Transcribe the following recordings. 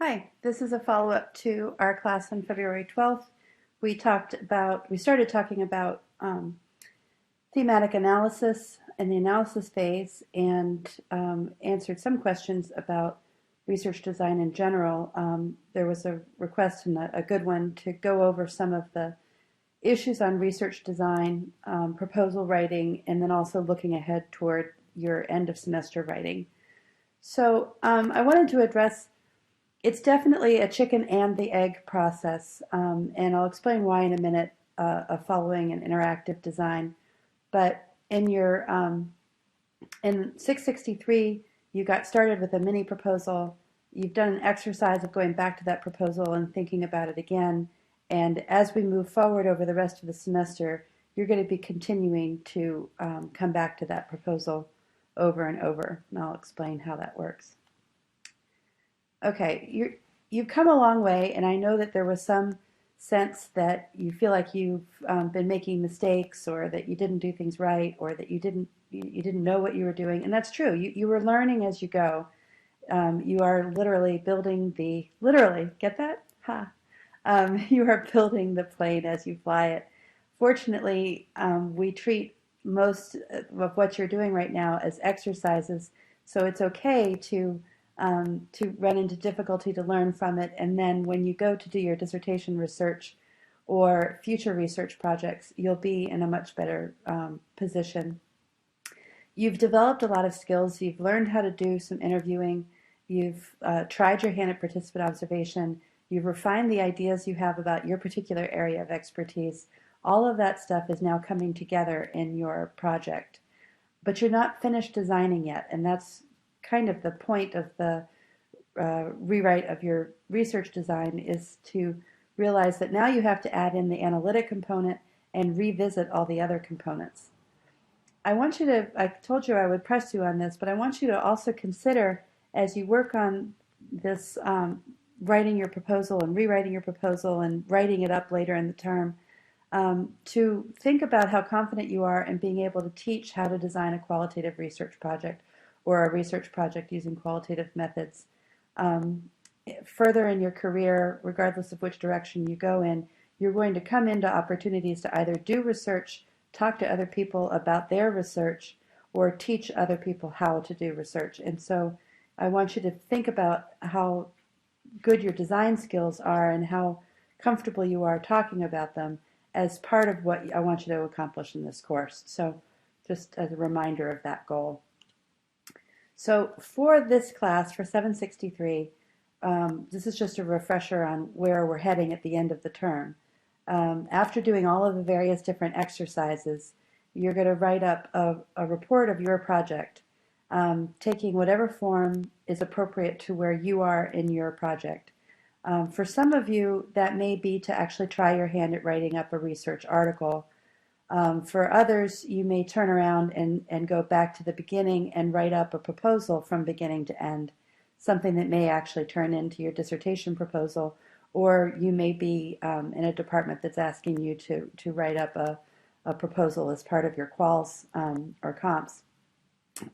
Hi, this is a follow-up to our class on February 12th. We started talking about thematic analysis in the analysis phase and answered some questions about research design in general. There was a request, and a good one, to go over some of the issues on research design, proposal writing, and then also looking ahead toward your end of semester writing. So I wanted to address, it's definitely a chicken and the egg process, and I'll explain why in a minute, of following an interactive design. But in 663, you got started with a mini proposal. You've done an exercise of going back to that proposal and thinking about it again. And as we move forward over the rest of the semester, you're going to be continuing to come back to that proposal over and over. And I'll explain how that works. Okay, you've come a long way, and I know that there was some sense that you feel like you've been making mistakes, or that you didn't do things right, or that you didn't know what you were doing, and that's true. You were learning as you go. You are literally get that? Ha! You are building the plane as you fly it. Fortunately, we treat most of what you're doing right now as exercises, so it's okay to run into difficulty, to learn from it, and then when you go to do your dissertation research or future research projects, you'll be in a much better position. You've developed a lot of skills. You've learned how to do some interviewing. You've tried your hand at participant observation. You've refined the ideas you have about your particular area of expertise. All of that stuff is now coming together in your project. But you're not finished designing yet, and that's kind of the point of the rewrite of your research design, is to realize that now you have to add in the analytic component and revisit all the other components. I told you I would press you on this, but I want you to also consider, as you work on this, writing your proposal and rewriting your proposal and writing it up later in the term, to think about how confident you are in being able to teach how to design a qualitative research project or a research project using qualitative methods. Further in your career, regardless of which direction you go in, you're going to come into opportunities to either do research, talk to other people about their research, or teach other people how to do research. And so I want you to think about how good your design skills are and how comfortable you are talking about them as part of what I want you to accomplish in this course. So just as a reminder of that goal. So for this class, for 763, this is just a refresher on where we're heading at the end of the term. After doing all of the various different exercises, you're going to write up a report of your project, taking whatever form is appropriate to where you are in your project. For some of you, that may be to actually try your hand at writing up a research article. For others, you may turn around and go back to the beginning and write up a proposal from beginning to end, something that may actually turn into your dissertation proposal, or you may be in a department that's asking you to write up a proposal as part of your quals or comps.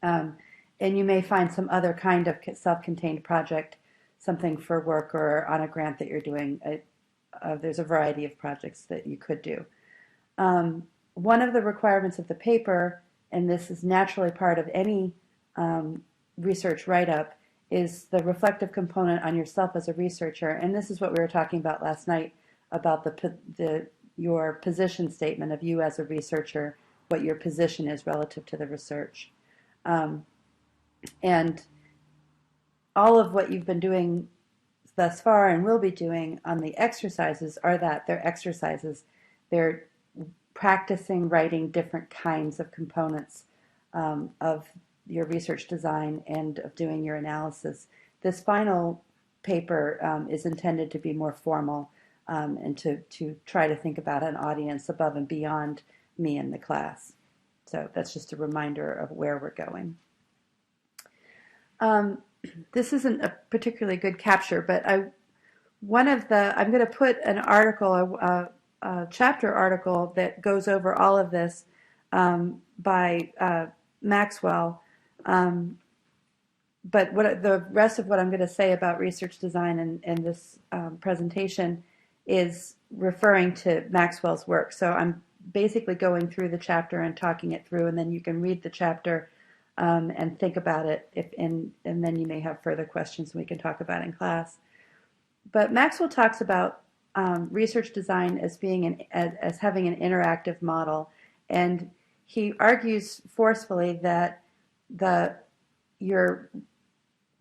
And you may find some other kind of self-contained project, something for work or on a grant that you're doing. There's a variety of projects that you could do. One of the requirements of the paper, and this is naturally part of any research write-up, is the reflective component on yourself as a researcher. And this is what we were talking about last night, about your position statement of you as a researcher, what your position is relative to the research. And all of what you've been doing thus far and will be doing on the exercises they're exercises. They're practicing writing different kinds of components of your research design and of doing your analysis. This final paper is intended to be more formal and to try to think about an audience above and beyond me and the class. So that's just a reminder of where we're going. This isn't a particularly good capture, but I'm going to put an article, a chapter article that goes over all of this by Maxwell, but what the rest of what I'm going to say about research design in this presentation is referring to Maxwell's work. So I'm basically going through the chapter and talking it through, and then you can read the chapter and think about it, and then you may have further questions we can talk about in class. But Maxwell talks about research design as being as having an interactive model, and he argues forcefully that your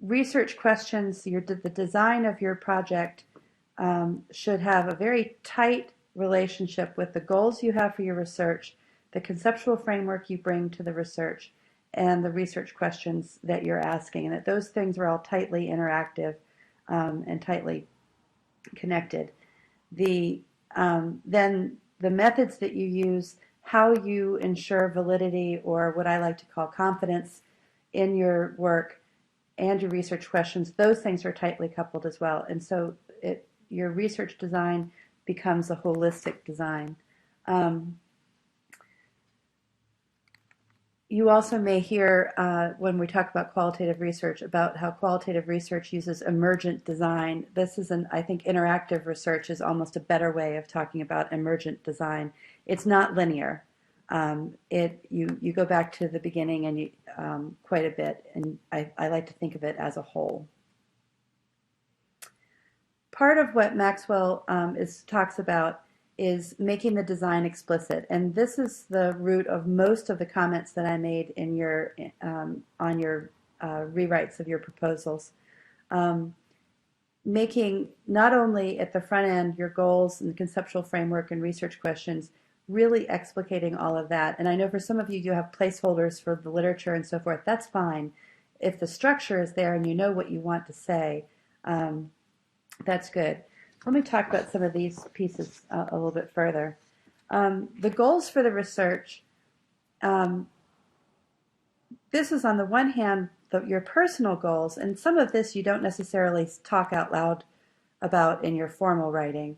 research questions, the design of your project should have a very tight relationship with the goals you have for your research, the conceptual framework you bring to the research, and the research questions that you're asking, and that those things are all tightly interactive and tightly connected. Then the methods that you use, how you ensure validity, or what I like to call confidence in your work and your research questions, those things are tightly coupled as well. And so your research design becomes a holistic design. You also may hear when we talk about qualitative research about how qualitative research uses emergent design. This is I think interactive research is almost a better way of talking about emergent design. It's not linear. You go back to the beginning and quite a bit, and I like to think of it as a whole. Part of what Maxwell talks about is making the design explicit, and this is the root of most of the comments that I made in your on your rewrites of your proposals. Making not only at the front end your goals and conceptual framework and research questions, really explicating all of that. And I know for some of you, you have placeholders for the literature and so forth. That's fine. If the structure is there and you know what you want to say, that's good. Let me talk about some of these pieces a little bit further. The goals for the research, this is on the one hand your personal goals, and some of this you don't necessarily talk out loud about in your formal writing.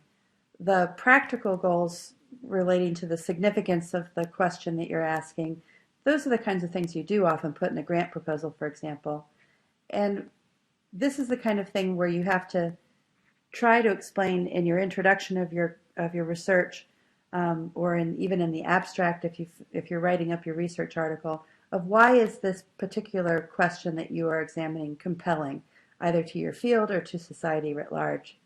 The practical goals relating to the significance of the question that you're asking, those are the kinds of things you do often put in a grant proposal, for example. And this is the kind of thing where you have to try to explain in your introduction of your research, or even in the abstract if you're writing up your research article, of why is this particular question that you are examining compelling, either to your field or to society writ large.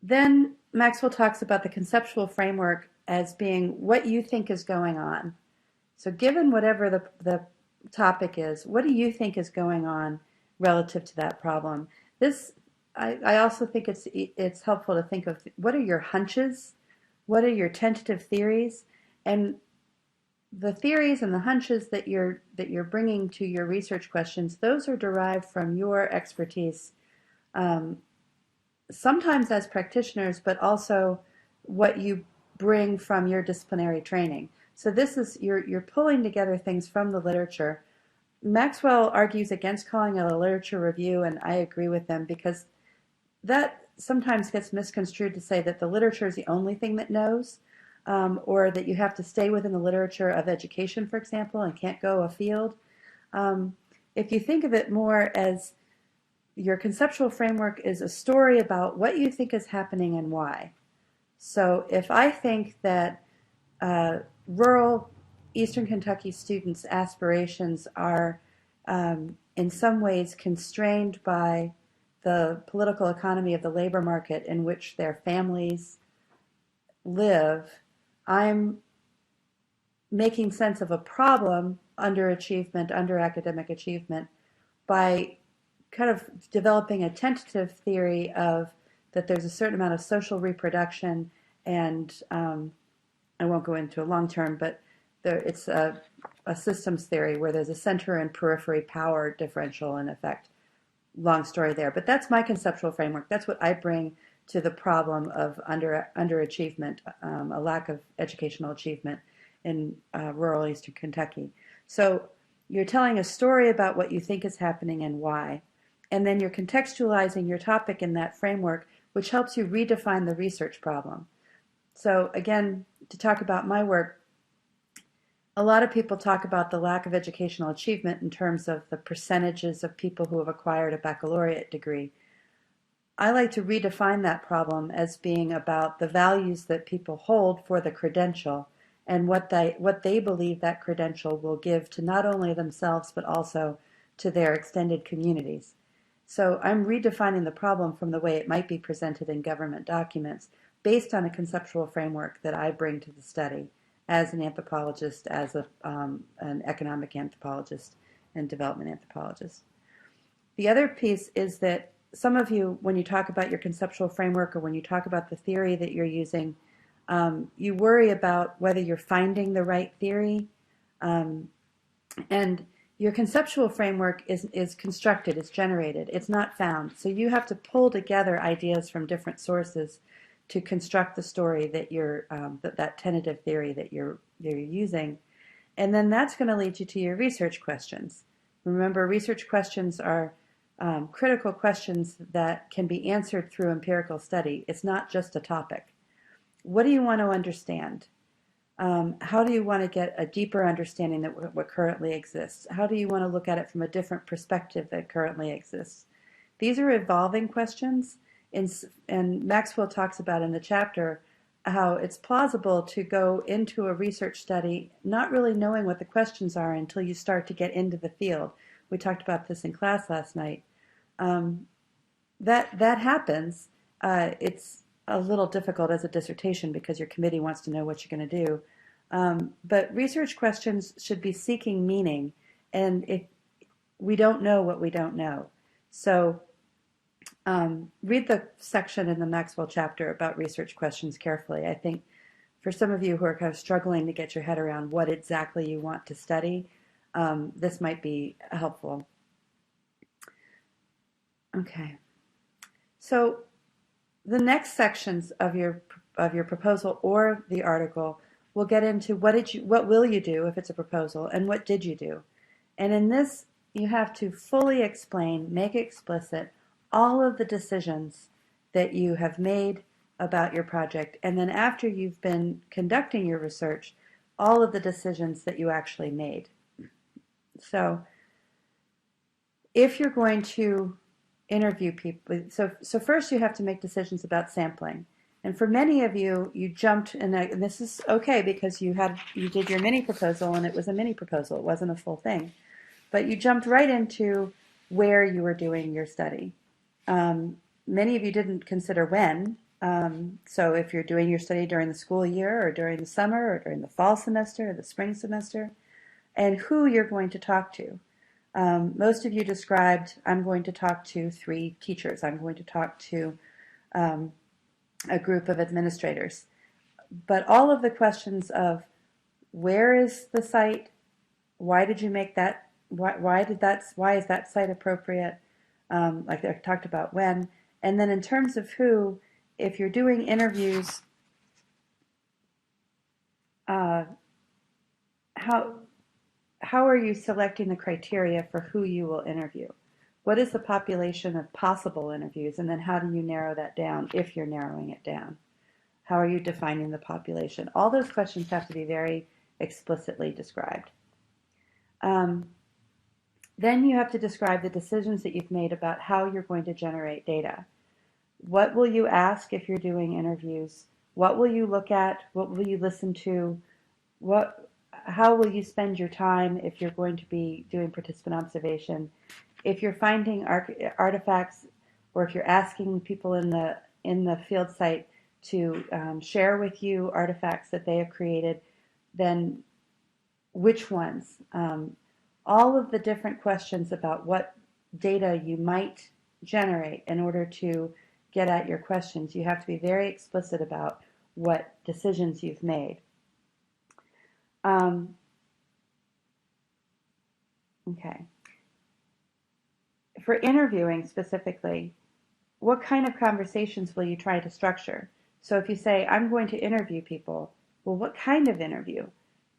Then Maxwell talks about the conceptual framework as being what you think is going on. So given whatever the topic is, what do you think is going on relative to that problem? I also think it's helpful to think of what are your hunches, what are your tentative theories, and the theories and the hunches that you're bringing to your research questions. Those are derived from your expertise, sometimes as practitioners, but also what you bring from your disciplinary training. So this is you're pulling together things from the literature. Maxwell argues against calling it a literature review, and I agree with them because that sometimes gets misconstrued to say that the literature is the only thing that knows, or that you have to stay within the literature of education, for example, and can't go afield. If you think of it more as your conceptual framework is a story about what you think is happening and why. So if I think that rural Eastern Kentucky students' aspirations are in some ways constrained by the political economy of the labor market in which their families live, I'm making sense of a problem, underachievement, under academic achievement, by kind of developing a tentative theory of that there's a certain amount of social reproduction, and I won't go into a long term, but it's a systems theory where there's a center and periphery power differential in effect. Long story there, but that's my conceptual framework. That's what I bring to the problem of underachievement, a lack of educational achievement in rural Eastern Kentucky. So you're telling a story about what you think is happening and why, and then you're contextualizing your topic in that framework, which helps you redefine the research problem. So again, to talk about my work, A lot of people talk about the lack of educational achievement in terms of the percentages of people who have acquired a baccalaureate degree. I like to redefine that problem as being about the values that people hold for the credential and what they believe that credential will give to not only themselves but also to their extended communities. So I'm redefining the problem from the way it might be presented in government documents based on a conceptual framework that I bring to the study as an anthropologist, as an economic anthropologist and development anthropologist. The other piece is that some of you, when you talk about your conceptual framework or when you talk about the theory that you're using, you worry about whether you're finding the right theory. Um, and your conceptual framework is constructed, it's generated, it's not found. So you have to pull together ideas from different sources to construct the story that that tentative theory that you're using. And then that's going to lead you to your research questions. Remember, research questions are critical questions that can be answered through empirical study. It's not just a topic. What do you want to understand? How do you want to get a deeper understanding of what currently exists? How do you want to look at it from a different perspective that currently exists? These are evolving questions, and Maxwell talks about in the chapter how it's plausible to go into a research study not really knowing what the questions are until you start to get into the field. We talked about this in class last night. That happens. It's a little difficult as a dissertation because your committee wants to know what you're going to do. But research questions should be seeking meaning, and if we don't know what we don't know. So read the section in the Maxwell chapter about research questions carefully. I think for some of you who are kind of struggling to get your head around what exactly you want to study, this might be helpful. Okay. So the next sections of your proposal or the article will get into what will you do if it's a proposal, and what did you do. And in this, you have to fully explain, make explicit all of the decisions that you have made about your project, and then after you've been conducting your research, all of the decisions that you actually made. So if you're going to interview people, so first you have to make decisions about sampling. And for many of you, you jumped, and this is okay because you did your mini proposal, and it was a mini proposal, it wasn't a full thing. But you jumped right into where you were doing your study. Many of you didn't consider when. So if you're doing your study during the school year or during the summer or during the fall semester or the spring semester, and who you're going to talk to. Most of you described, I'm going to talk to 3 teachers. I'm going to talk to a group of administrators. But all of the questions of where is the site, why did you make that, why is that site appropriate, like I talked about when, and then in terms of who, if you're doing interviews, how are you selecting the criteria for who you will interview? What is the population of possible interviews, and then how do you narrow that down if you're narrowing it down? How are you defining the population? All those questions have to be very explicitly described. Then you have to describe the decisions that you've made about how you're going to generate data. What will you ask if you're doing interviews? What will you look at? What will you listen to? How will you spend your time if you're going to be doing participant observation? If you're finding artifacts, or if you're asking people in the field site to share with you artifacts that they have created, then which ones? All of the different questions about what data you might generate in order to get at your questions. You have to be very explicit about what decisions you've made. Okay. For interviewing specifically, what kind of conversations will you try to structure? So if you say, I'm going to interview people, well, what kind of interview?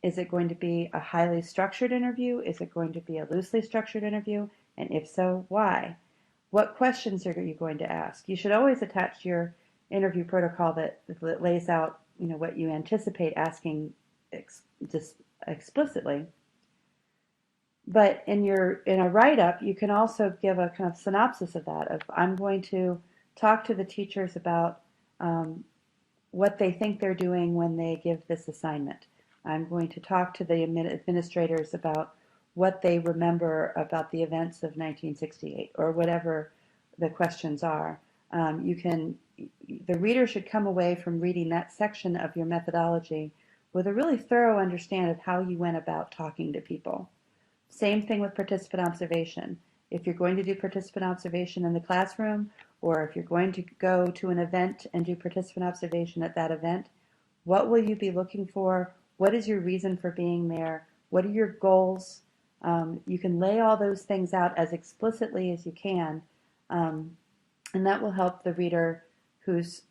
Is it going to be a highly structured interview? Is it going to be a loosely structured interview? And if so, why? What questions are you going to ask? You should always attach your interview protocol that lays out, what you anticipate asking just explicitly. But in a write-up, you can also give a kind of synopsis of that. Of I'm going to talk to the teachers about um, what they think they're doing when they give this assignment. I'm going to talk to the administrators about what they remember about the events of 1968 or whatever the questions are. The reader should come away from reading that section of your methodology with a really thorough understanding of how you went about talking to people. Same thing with participant observation. If you're going to do participant observation in the classroom, or if you're going to go to an event and do participant observation at that event, what will you be looking for? What is your reason for being there? What are your goals? You can lay all those things out as explicitly as you can, um, and that will help the reader who's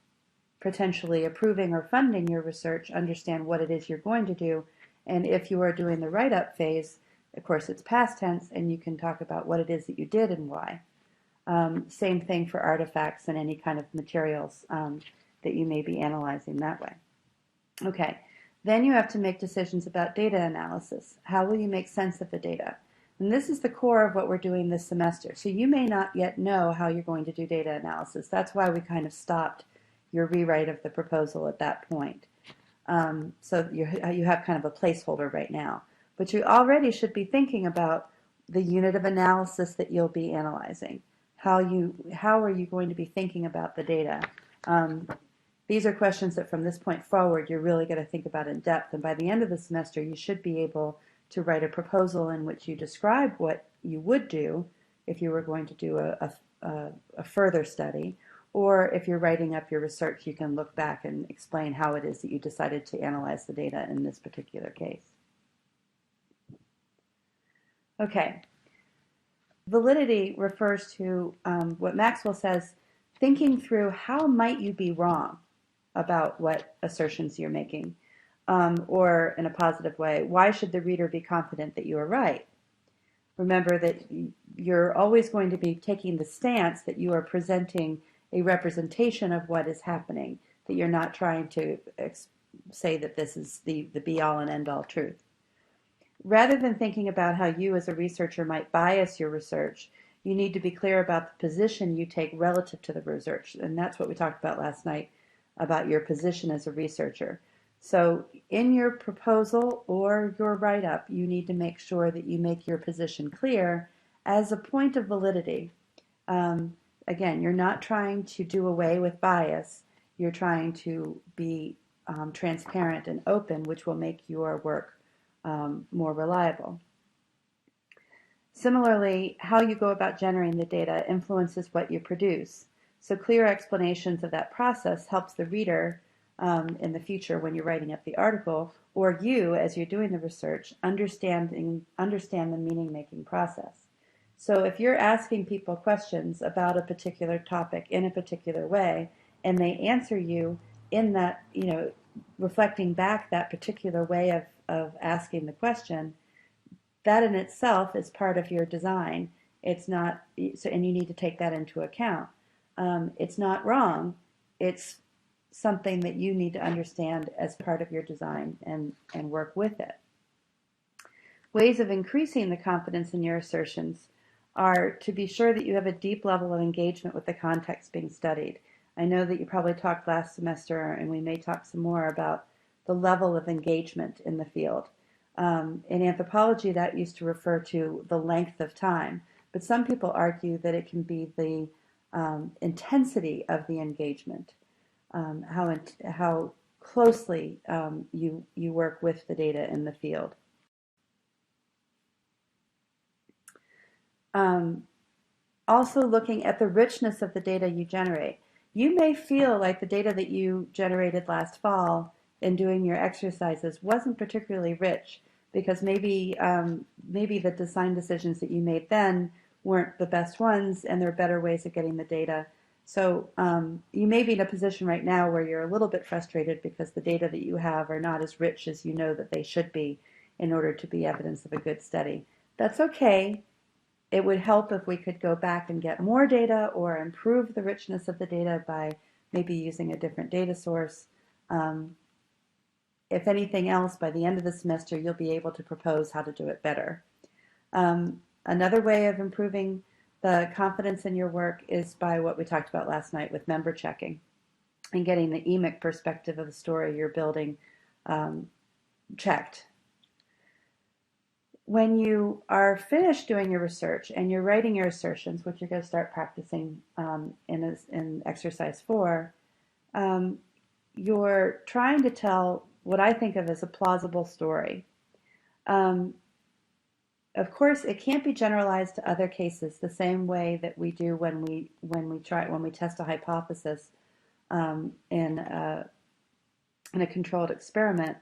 potentially approving or funding your research understand what it is you're going to do. And if you are doing the write-up phase, of course it's past tense, and you can talk about what it is that you did and why. Same thing for artifacts and any kind of materials that you may be analyzing that way. Okay, then you have to make decisions about data analysis. How will you make sense of the data? And this is the core of what we're doing this semester. So you may not yet know how you're going to do data analysis. That's why we kind of stopped your rewrite of the proposal at that point. So you have kind of a placeholder right now. But you already should be thinking about the unit of analysis that you'll be analyzing. How are you going to be thinking about the data? These are questions that from this point forward you're really going to think about in depth, and by the end of the semester you should be able to write a proposal in which you describe what you would do if you were going to do a further study, or if you're writing up your research you can look back and explain how it is that you decided to analyze the data in this particular case. Okay, validity refers to what Maxwell says, thinking through how might you be wrong about what assertions you're making, or in a positive way, why should the reader be confident that you are right? Remember that you're always going to be taking the stance that you are presenting a representation of what is happening, that you're not trying to say that this is the be-all and end-all truth. Rather than thinking about how you as a researcher might bias your research, you need to be clear about the position you take relative to the research, and that's what we talked about last night, about your position as a researcher. So in your proposal or your write-up, you need to make sure that you make your position clear as a point of validity. Again, you're not trying to do away with bias. You're trying to be transparent and open, which will make your work more reliable. Similarly, how you go about generating the data influences what you produce. So clear explanations of that process helps the reader in the future when you're writing up the article, or you as you're doing the research, understand the meaning-making process. So if you're asking people questions about a particular topic in a particular way, and they answer you in that, reflecting back that particular way of asking the question, that in itself is part of your design. It's not, and you need to take that into account. It's not wrong. It's something that you need to understand as part of your design and work with it. Ways of increasing the confidence in your assertions are to be sure that you have a deep level of engagement with the context being studied. I know that you probably talked last semester, and we may talk some more about the level of engagement in the field. In anthropology, that used to refer to the length of time, but some people argue that it can be the intensity of the engagement, how closely you work with the data in the field. Also looking at the richness of the data you generate. You may feel like the data that you generated last fall in doing your exercises wasn't particularly rich because maybe the design decisions that you made then weren't the best ones and there are better ways of getting the data. So you may be in a position right now where you're a little bit frustrated because the data that you have are not as rich as you know that they should be in order to be evidence of a good study. That's okay. It would help if we could go back and get more data or improve the richness of the data by maybe using a different data source. if anything else, by the end of the semester, you'll be able to propose how to do it better. Another way of improving the confidence in your work is by what we talked about last night with member checking and getting the emic perspective of the story you're building um, checked. When you are finished doing your research and you're writing your assertions, which you're going to start practicing in exercise 4, um, you're trying to tell what I think of as a plausible story. Um, of course, it can't be generalized to other cases the same way that we do when we test a hypothesis in a controlled experiment.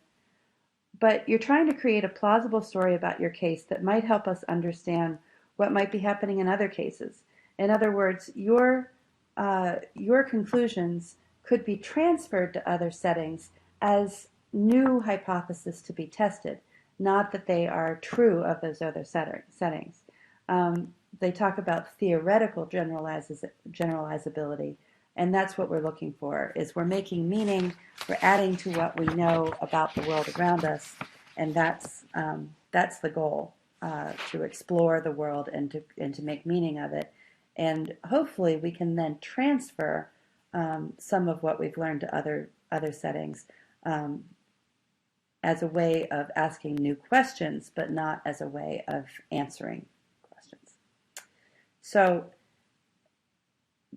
But you're trying to create a plausible story about your case that might help us understand what might be happening in other cases. In other words, your conclusions could be transferred to other settings as new hypotheses to be tested, not that they are true of those other settings. They talk about theoretical generalizability, and that's what we're looking for, is we're making meaning, we're adding to what we know about the world around us, and that's the goal, to explore the world and to make meaning of it. And hopefully we can then transfer some of what we've learned to other settings um, as a way of asking new questions, but not as a way of answering questions. So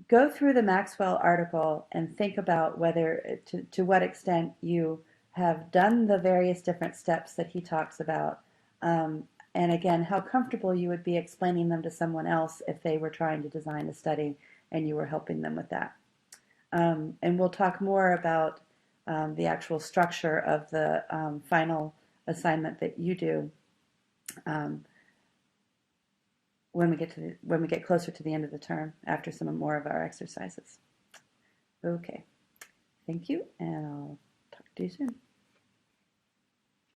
go through the Maxwell article and think about whether, to what extent you have done the various different steps that he talks about. And again, how comfortable you would be explaining them to someone else if they were trying to design a study and you were helping them with that. And we'll talk more about the actual structure of the final assignment that you do um, when we get closer to the end of the term after some more of our exercises. Okay, thank you, and I'll talk to you soon.